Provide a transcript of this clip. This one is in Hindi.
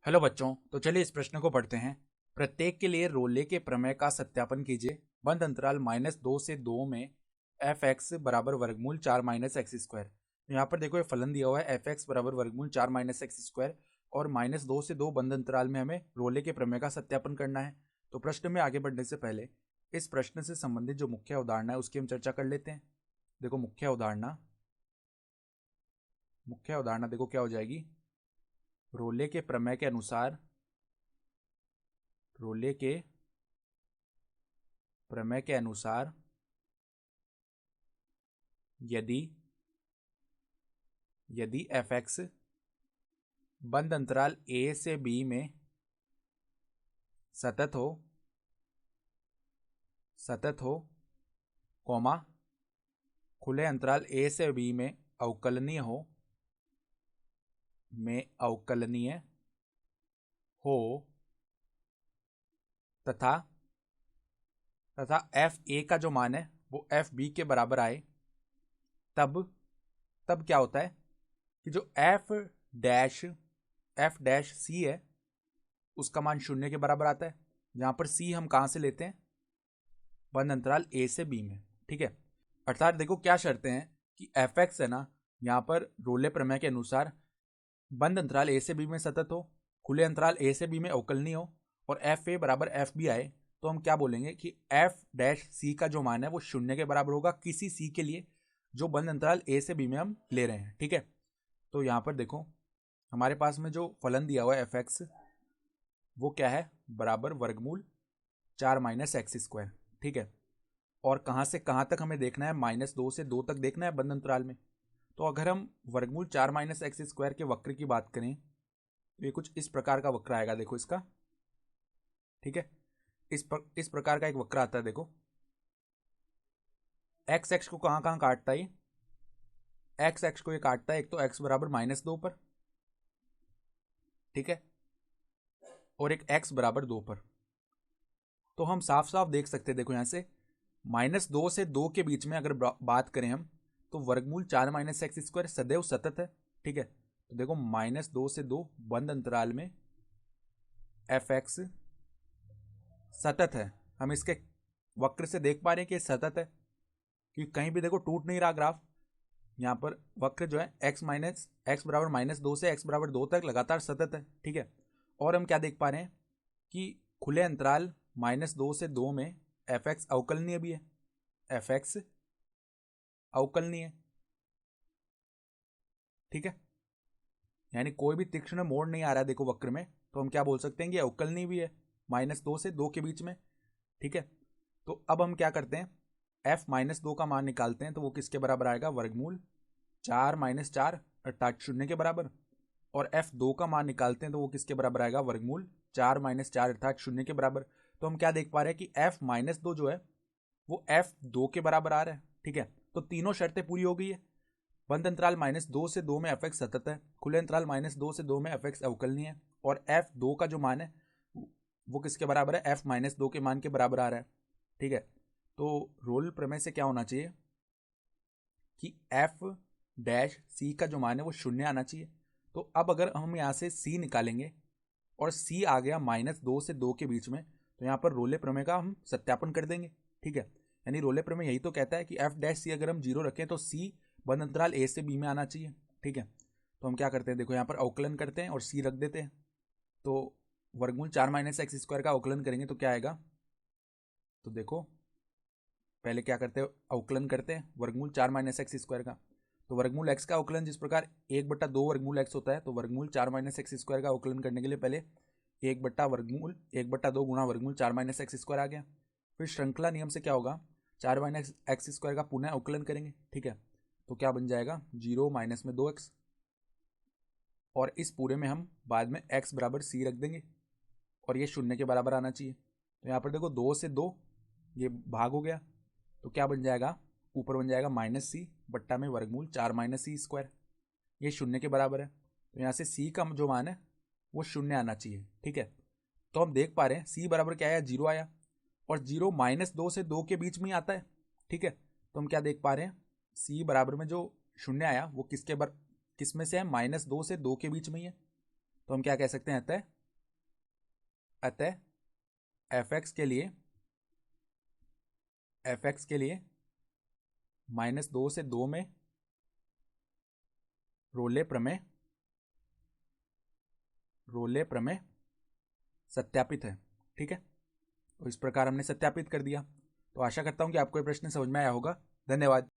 हेलो बच्चों, तो चलिए इस प्रश्न को पढ़ते हैं। प्रत्येक के लिए रोले के प्रमेय का सत्यापन कीजिए। बंद अंतराल -2 से 2 में एफ एक्स बराबर वर्गमूल 4 माइनस एक्स स्क्वायर। यहाँ पर देखो ये फलन दिया हुआ है एफ एक्स बराबर वर्गमूल 4 माइनस एक्स स्क्वायर और -2 से 2 बंद अंतराल में हमें रोले के प्रमेय का सत्यापन करना है। तो प्रश्न में आगे बढ़ने से पहले इस प्रश्न से संबंधित जो मुख्य अवधारणा है उसकी हम चर्चा कर लेते हैं। देखो मुख्य अवधारणा देखो क्या हो जाएगी। रोले के प्रमेय के अनुसार रोले के प्रमेय के अनुसार यदि यदि एफ एक्स बंद अंतराल ए से बी में सतत हो कॉमा खुले अंतराल ए से बी में अवकलनीय हो तथा एफ ए का जो मान है वो एफ बी के बराबर आए, तब क्या होता है कि जो एफ डैश सी है उसका मान 0 के बराबर आता है। जहां पर सी हम कहां से लेते हैं, बंद अंतराल ए से बी में। ठीक है, अर्थात देखो क्या शर्तें हैं कि एफ एक्स है ना, यहाँ पर रोले प्रमेय के अनुसार बंद अंतराल ए से बी में सतत हो, खुले अंतराल ए से बी में अवकलनीय हो और एफ ए बराबर एफ बी आए, तो हम क्या बोलेंगे कि एफ डैश सी का जो मान है वो 0 के बराबर होगा किसी सी के लिए जो बंद अंतराल ए से बी में हम ले रहे हैं। ठीक है, तो यहाँ पर देखो हमारे पास में जो फलन दिया हुआ है एफ एक्स वो क्या है, बराबर वर्गमूल 4 माइनस एक्स स्क्वायर। ठीक है, और कहाँ से कहाँ तक हमें देखना है, -2 से 2 तक देखना है बंद अंतराल में। तो अगर हम वर्गमूल 4 माइनस एक्स स्क्वायर के वक्र की बात करें तो ये कुछ इस प्रकार का वक्र आएगा। देखो इसका, ठीक है, इस प्रकार का एक वक्र आता है। देखो एक्स एक्स को कहाँ कहाँ काटता है, ये एक्स एक्स को ये काटता है एक तो एक्स बराबर -2 पर, ठीक है, और एक एक्स बराबर 2 पर। तो हम साफ साफ देख सकते हैं, देखो यहाँ से -2 से 2 के बीच में अगर बात करें हम तो वर्गमूल 4 माइनस एक्स स्क्वायर सदैव सतत है। ठीक है, तो देखो -2 से 2 बंद अंतराल में एफ एक्स सतत है। हम इसके वक्र से देख पा रहे हैं कि सतत है क्योंकि कहीं भी देखो टूट नहीं रहा ग्राफ। यहाँ पर वक्र जो है एक्स बराबर -2 से एक्स बराबर 2 तक लगातार सतत है। ठीक है, और हम क्या देख पा रहे हैं कि खुले अंतराल -2 से 2 में एफ एक्स अवकलनीय भी है, एफ एक्स अवकलनीय। ठीक है, यानी कोई भी तीक्ष्ण मोड़ नहीं आ रहा है देखो वक्र में, तो हम क्या बोल सकते हैं कि अवकलनीय भी है -2 से 2 के बीच में। ठीक है, तो अब हम क्या करते हैं, f -2 का मान निकालते हैं तो वो किसके बराबर आएगा, वर्गमूल 4 - 4 अर्थात 0 के बराबर। और f2 का मान निकालते हैं तो वो किसके बराबर आएगा, वर्गमूल 4 - 4 अर्थात 0 के बराबर। तो हम क्या देख पा रहे हैं कि f -2 जो है वो f2 के बराबर आ रहा है। ठीक है, तो तीनों शर्तें पूरी हो गई है। बंद अंतराल -2 से 2 में एफ एक्स सतत है, खुले अंतराल -2 से 2 में एफ एक्स अवकलनीय है और f2 का जो मान है वो किसके बराबर है, f -2 के मान के बराबर आ रहा है। ठीक है, तो रोल प्रमेय से क्या होना चाहिए कि f डैश सी का जो मान है वो 0 आना चाहिए। तो अब अगर हम यहाँ से c निकालेंगे और c आ गया -2 से 2 के बीच में, तो यहाँ पर रोले प्रमेय का हम सत्यापन कर देंगे। ठीक है, यानी रोले प्रमेय यही तो कहता है कि f डैश सी अगर हम 0 रखें तो c बंद अंतराल a से b में आना चाहिए। ठीक है, तो हम क्या करते हैं, देखो यहाँ पर अवकलन करते हैं और c रख देते हैं। तो वर्गमूल 4 माइनस एक्स स्क्वायर का अवकलन करेंगे तो क्या आएगा, तो देखो पहले क्या करते हैं, अवकलन करते हैं वर्गमूल 4 माइनस एक्स स्क्वायर का। तो वर्गमूल एक्स का अवकलन जिस प्रकार 1/2 वर्गमूल एक्स होता है, तो वर्गमूल 4 माइनस एक्स स्क्वायर का अवकलन करने के लिए पहले 1/2 गुणा वर्गमूल 4 माइनस एक्स स्क्वायर आ गया। फिर श्रृंखला नियम से क्या होगा, 4 माइनस एक्स स्क्वायर का पुनः अवकलन करेंगे। ठीक है, तो क्या बन जाएगा, 0 माइनस में 2x, और इस पूरे में हम बाद में x बराबर c रख देंगे और ये 0 के बराबर आना चाहिए। तो यहाँ पर देखो 2 से 2 ये भाग हो गया, तो क्या बन जाएगा, ऊपर बन जाएगा -c बट्टा में वर्गमूल 4 माइनस सी स्क्वायर, ये 0 के बराबर है। तो यहाँ से c का जो मान है वो 0 आना चाहिए। ठीक है, तो हम देख पा रहे हैं c बराबर क्या आया, 0 आया, और 0 -2 से 2 के बीच में ही आता है। ठीक है, तो हम क्या देख पा रहे हैं, c बराबर में जो 0 आया वो किस में से है, -2 से 2 के बीच में ही है। तो हम क्या कह सकते हैं, अतः अतः एफ एक्स के लिए -2 से 2 में रोले प्रमेय सत्यापित है। ठीक है, तो इस प्रकार हमने सत्यापित कर दिया। तो आशा करता हूं कि आपको ये प्रश्न समझ में आया होगा। धन्यवाद।